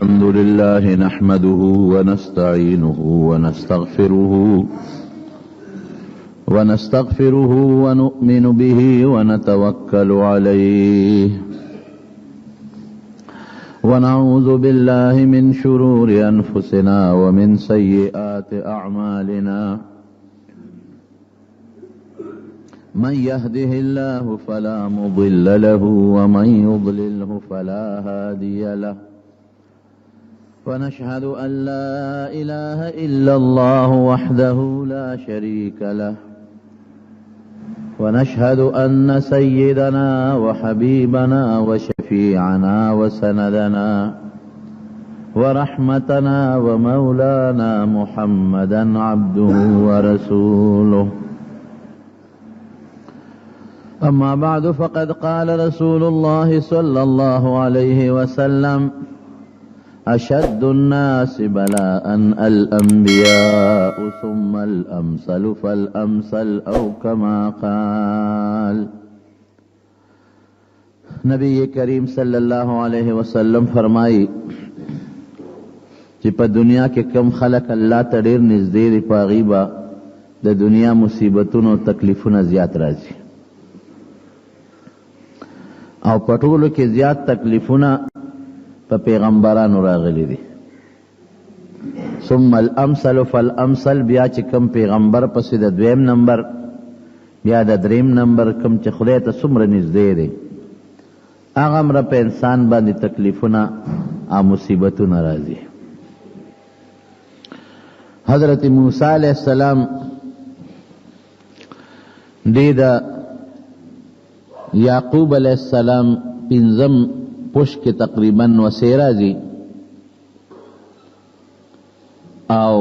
الحمد لله نحمده ونستعينه ونستغفره ونؤمن به ونتوكل عليه ونعوذ بالله من شرور أنفسنا ومن سيئات أعمالنا من يهده الله فلا مضل له ومن يضلله فلا هادي له ونشهد أن لا إله إلا الله وحده لا شريك له ونشهد أن سيدنا وحبيبنا وشفيعنا وسندنا ورحمتنا ومولانا محمدا عبده ورسوله أما بعد فقد قال رسول الله صلى الله عليه وسلم أشد الناس بلاء الأنبياء ثم الأمثل فالأمثل أو كما قال. نبی کریم صلی اللہ علیہ وسلم فرمائی چې په دنیا کې کم خلق الله ته ډېر نږدې دي په هغې به د دنیا مصیبتونو تکلیفونه زیات راځي او په ټولو کې زیات تکلیفونه په پیغمبرانو راغلي دي. ثم الامثل فالامثل، بیا چې کم پیغمبر پسې د دویم نمبر بیا د دریم نمبر کم چې خدای ته څومره نږدې دی هغه مره په انسان باندې تکلیفونه او مصیبتونه راځي. حضرت موسی علیہ السلام دی د یعقوب علیہ السلام پنځم پوش کې تقریبا وسې راځي او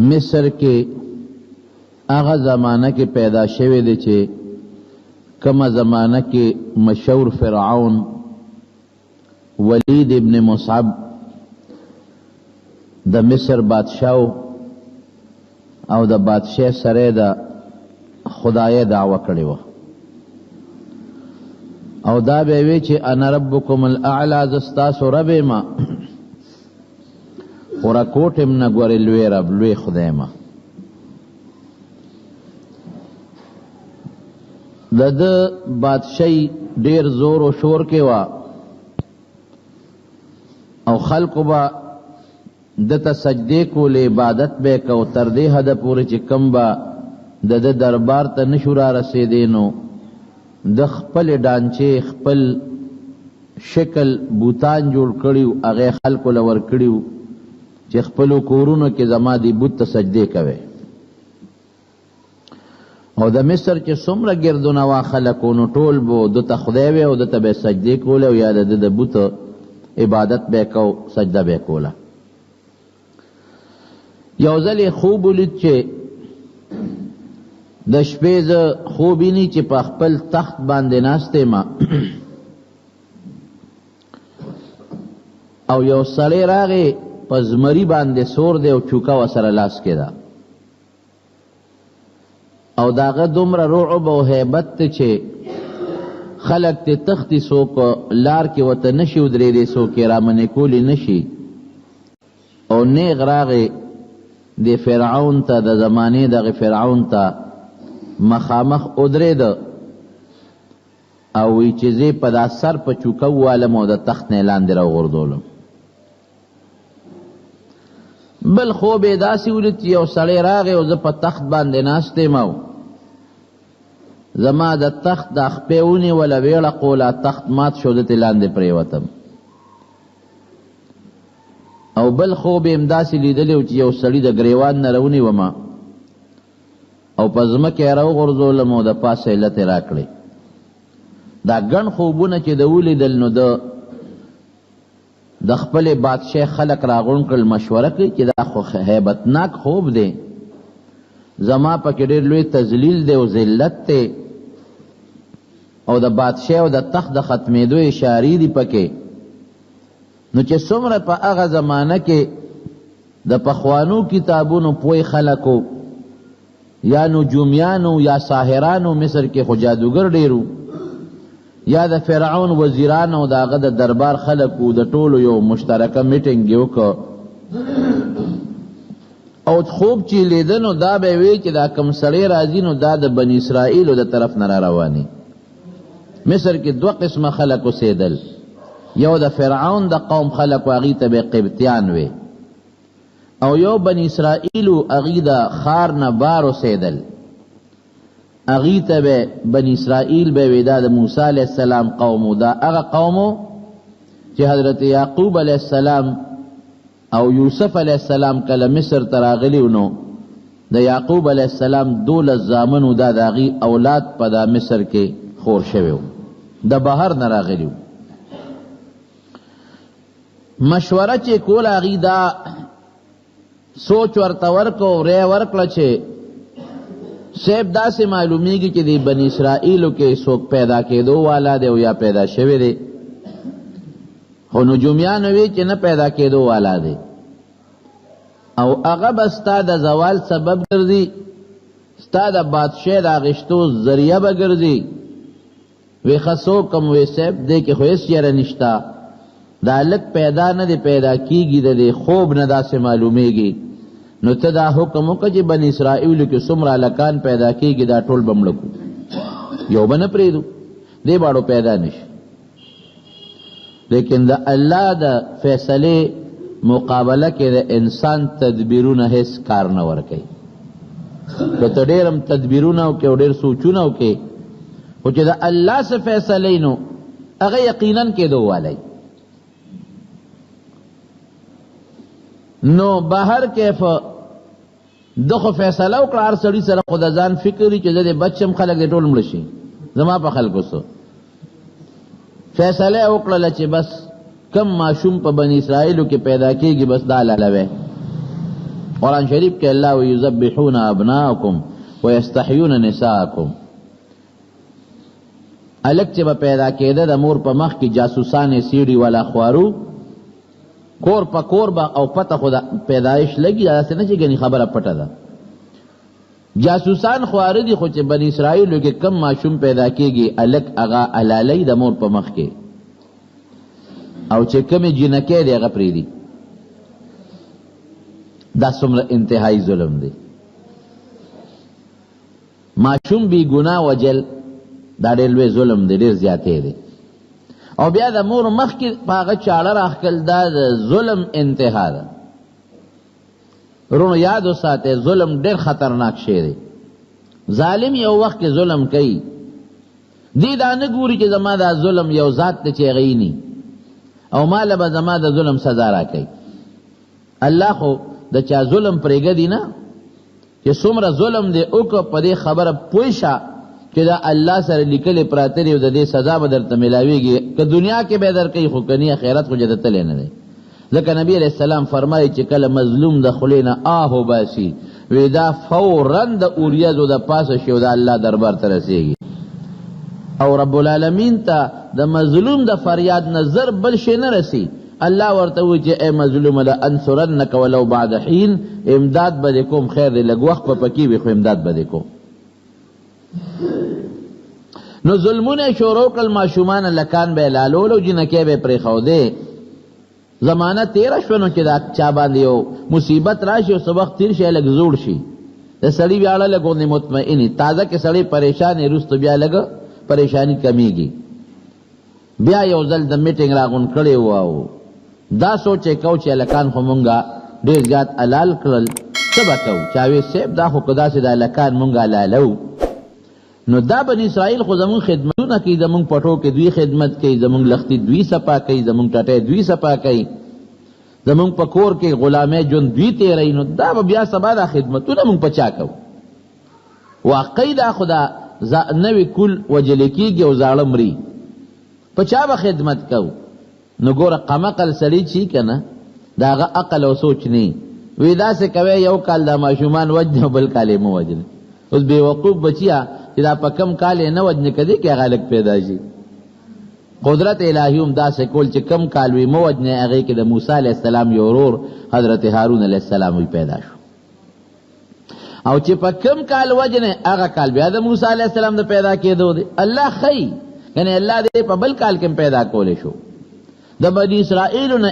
مصر کې هغه زمانہ کې پیدا شوی دی چې کومه زمانہ کې مشهور فرعون ولید ابن مصعب د مصر بادشاہ او د بادشاہ سره د خدای دعوه کړې وه او دا به وی چې انا ربکم الاعلى زستاسو رب ما خورا کوټم نه ګورې لوی رب لوی خدای ما. د بادشاہي ډیر زور او شور کې وا او خلقو با دته سجدې کولې عبادت به کو تر دې حد پورې چې کم با د دربار ته نشو را رسېدې نو د خپل ډانچې خپل شکل بوتان جوړ کړیو هغه خلکو لور کړیو چې خپل کورونو کې زما دی بت سجدې کوي او د مصر چې څومره ګردونه وا خلکو نو ټول بو د خدای وي او د به سجدې کول او یا د بت عبادت به کو سجده به کوله. یو ځل خوب ولید چې د شپې زه خوبینی چې په خپل تخت باندې ناسته ما او یو سړی راغی په زمري باندې سور دی او چوکا وسره لاس کې ده او داغه دومره رعب او هیبت چې خلق ته تختی څوک لار کې وته نشي ودرېدی څوک یې رامنې کولی نشي او نیغ راغی د فرعون ته د زمانې دغه فرعون ته مخامخ ادرید او وی چې زی په دا سر په چوکو والم او د تخت نه لاندې راغورځولم. بل خوب یې داسې ولید چې یو سړی راغی او زه په تخت باندې ناست یم او زما د تخت د خپې ونیوله ویړه قوله تخت مات شو دتې لاندې پرېوتم. او بل خوب یې همداسې لیدلی و چې یو سړي د ګریوان نه راونیومه او په ځمکه یې راوغورځولم او د پاسه علت یې راکړې. دا ګڼ خوبونه چې د ولیدل نو د خپل بادشاه خلق راغونډ کړل مشوره کوي چې دا خو هیبتناک خوب دی زما پکې ډېر لوی تذلیل دی او ذلت دی او د بادشاه او د تخت د ختمېدو اشارې دي پکې. نو چې څومره په هغه زمانه کې د پخوانو کتابونو پوی خلکو یا نجومیانو یا ساحرانو مصر کې خو جادوګر ډیرو یا د فرعون وزیران او داغه د دربار خلق او د ټولو یو مشترکه میټینګ یو کو او خوب چې لیدنو دا به وی چې دا کم سړی راځي نو دا د بنی اسرائیل د طرف نه رواني. مصر کې دوه قسمه خلق اوسېدل، یو د فرعون د قوم خلق او هغې ته به قبطیان وي، او یو بنی اسرائیل او هغې د ښار نه بار اوسېدل، هغې ته به بنی اسرائیل به وي دا د موسی علیه السلام قوم. دا هغه قوم چې حضرت یعقوب علیه السلام او یوسف علیہ السلام کله مصر تراغلیو نو د یعقوب علیہ السلام 12 زامنو دا داغي اولاد په دا مصر کې خور شویو، د بهر نه راغلیو. مشوره چې کول هغې دا سوچ ورته ورکو ری ورکړه چې صاحب داسې معلومیږي چې د بني اسرائیلو کې څوک پیدا کېدو والا دی او یا پیدا شوی دی، خو نجومیان وی چې نه پیدا کېدو والا دی او هغه به ستا د زوال سبب ګرځي، ستا د بادشاه د اخیستو ذریعه به ګرځي. وی خسو کم وی صاحب دی کې خو هېڅ یره نشته، دا هلک پیدا نه دی پیدا کېږي، د دې خوب نه داسې معلومیږي. نو ته دا حکم وکړه چې بني اسرائیلو کې څومره هلکان پیدا کېږي دا ټول به مړه کړو، یو به نه پرېږدو، دی باړو پیدا نشي. لیکن دا الله د فیصله مقابله کې د انسان تدبیرونه هیڅ کار نه ورکوي. که ته ډېر هم تدبیرونه وکړې او ډېر سوچونه وکړې، خو چې د الله څه فیصله نو هغه یقینا کېدو والی. نو بهر کیف ده خو فیصله وکړه هر سړي سره، خو د ځان فکر وي چې زه د بچم خلک دې ټول مړه شي، زما په خلکو څه فیصله وکړله چې بس کم ماشوم په بنی اسرائیلو کې پیدا کېږي بس دا لالوی. قرآن شریف کې الله ویذبحون ابناءکم ویستحیون نساءکم، الک چې به پیدا کېده د مور په مخ کې جاسوسانې سیډي والا خوارو، کور په کور به او پته خو د پیدایش لګي، داسې نه چې ګنې خبره پټه ده. جاسوسان خواره دي، خو چې بنی اسرائیلو کې کم ماشوم پیدا کېږي الک هغه حلالۍ د مور په مخ کې، او چې کمې جنکۍ دی هغه پرېږدي. دا څومره انتهایی ظلم دی. ماشوم بی ګناه وجل دا ډېر لوی ظلم دی، ډېر زیاتې دی. او بیا د مور مخ کې په هغه چاړه راښکل دا د ظلم انتها ده. رونو یاد وساتئ ظلم ډېر خطرناک شی دی. ظالم یو وخت کې ظلم کوي، دی دا نه ګوري چې زما دا ظلم یو ذات دی چې هغه یې او ماله به زما د ظلم سزا راکوي. الله خو د چا ظلم پرېږدي نه، چې څومره ظلم دی وکړه په دې خبره پوه شه چې دا الله سره لیکلې پراته دي او د دې سزا به درته میلاویږي، که دنیا کې به درکوي خو که نه آخرت خو جده تلی نه دی. ځکه نبی علیہ السلام فرمایي چې کله مظلوم د خولې نه آه وباسي وی دا فوراً د اوریځو د پاسه شي او د الله دربار ته رسېږي، او رب العالمین ته د مظلوم د فریاد نظر بل شي نه رسی. الله ورته وی چې ای مظلوم لانصرنک ولو بعد حین، امداد به دې کوم، خیر دی لږ وخت به پکې وي خو امداد به دې کوم. نو ظلمونه شروع کړل، ماشومان لکان به لالول او جنکۍ به پرېښودې. زمانه تیره شوه نو چې دا چا باندې یو مصیبت راشي او څه وخت تېر شي لږ زوړ شي، د سړي ویاړه لږ غوندې مطمئني، تازه کې سړی پریشان وروسته بیا لږ پریشانی کمیږي. بیا یو ځل د میټینګ راغونډ کړی و او دا سوچ یې کو چې هلکان خو مونږه ډېر زیات حلال کړل، څه به کوو؟ چا وی صاحب دا خو که داسې د هلکان مونږ حلالو نو دا بني اسرائیل خو زمونږ خدمتونه کوي، زمونږ پټو کې دوی خدمت کوي، زمونږ لختي دوی صفا کوي، زمونږ ټټۍ دوی صفا کوي، زمونږ په کور کې غلامۍ ژوند دوی تېروي، نو دا به بیا سبا دا خدمتونه مونږ په چا کوو؟ واقعي دا خو دا نوی کول وجلې کېږي او زاړه مري، په چا به خدمت کوو؟ نو ګوره قمقل سړي چې که نه د هغه عقل او سوچ نه وی داسې کوی یو کال دا ماشومان وجنه بل کال یې مه وجنه. اوس بېوقوف بچیه چې دا په کم کال یې نه وجنه که دی که هغه هلک پیدا شي. قدرت الهي هم داسې کول چې کم کال وي مه وجنه، هغې کې د موسی علیه السلام یو ورور حضرت هارون علیه السلام وی پیدا شو، او چې په کم کال وجنه هغه کال بیا د موسی علیه السلام د پیدا کېدو دی. الله ښیي یعنی الله دې په بل کال کې پیدا کولې شو د بنی اسرائیل نه